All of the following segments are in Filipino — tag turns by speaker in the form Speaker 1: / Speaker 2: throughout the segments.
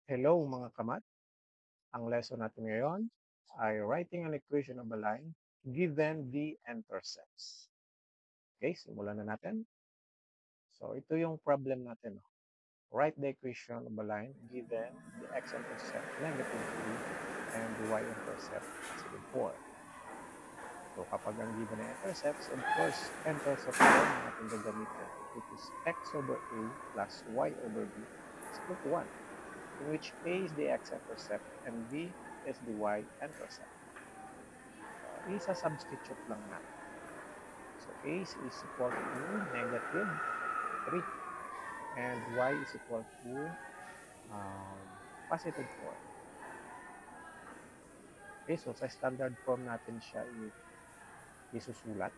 Speaker 1: Hello mga kamat. Ang lesson natin ngayon ay writing an equation of a line given the intercepts. Okay, simulan na natin. So ito yung problem natin. Write the equation of a line given the x-intercept -3 and the y-intercept +4. So kapag ang given na intercepts, of course, intercept form natin gagamitin, which is x over a plus y over b is equal to 1. In which A is the x-intercept and B is the y-intercept. Isa-substitute lang natin. So A is equal to -3 and y is equal to +4. Okay, so sa standard form natin siya isusulat.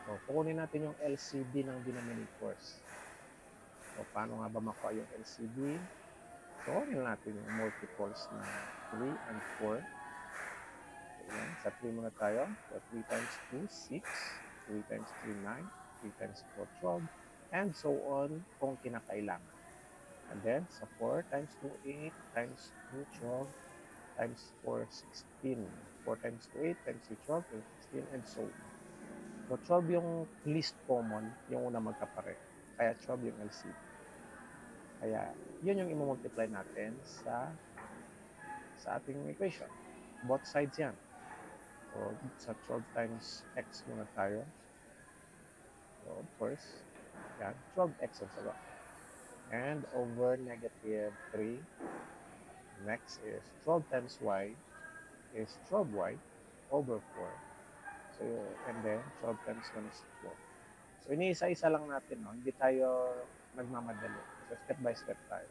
Speaker 1: So kukunin natin yung LCD ng denominators. So paano nga ba makuha yung LCD? So kunin natin yung multiples na 3 and 4. Ayan, sa 3 muna tayo. So 3 times 2, 6. 3 times 3, 9. 3 times 4, 12. And so on kung kinakailangan. And then, sa 4 times 2, 8. Times 2, 12. Times 4, 16. 4 times 2, 8. Times 3, 12. Times 16. And so on. So 12 yung least common, yung una magkapareho. Kaya 12 yung LCD. Kaya, yun yung i-multiply natin sa ating equation. Both sides yan. So, sa 12 times x muna tayo. So, of course, yan, 12x ang sagot. And over -3, next is 12 times y is 12y over 4. So, and then 12 times 1 is 12. So, iniisa-isa lang natin, no? Hindi tayo nagmamadali. So, step by step tayo.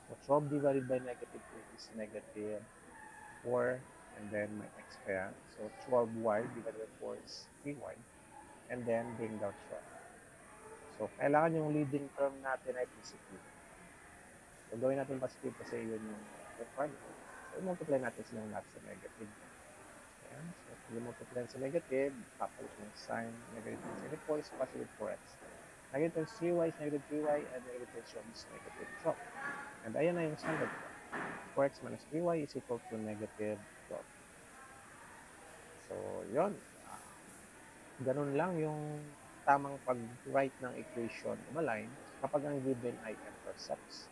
Speaker 1: So, 12 divided by -2 is -4, and then may x pa yan. So, 12y divided by 4 is 3y. And then, bring down 12. So, kailangan yung leading term natin ay positive. So, gawin natin positive kasi yun yung requirement. So, i-multiply natin silang lahat sa negative. Ayan. So, kung i-multiply sa negative, papalit yung sign. Negative times negative 4 is positive 4x. Negative times 3y is negative 3y, and negative times 12 is negative 12. And ayan na yung standard form. 4x minus 3y is equal to negative 12. So, yun. Ganun lang yung tamang pag-write ng equation of a line kapag ang given ay intercepts.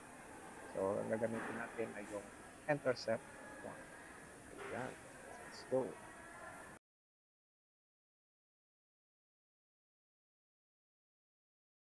Speaker 1: So, ang gagamitin natin ay yung intercept form. Yan. Let's go.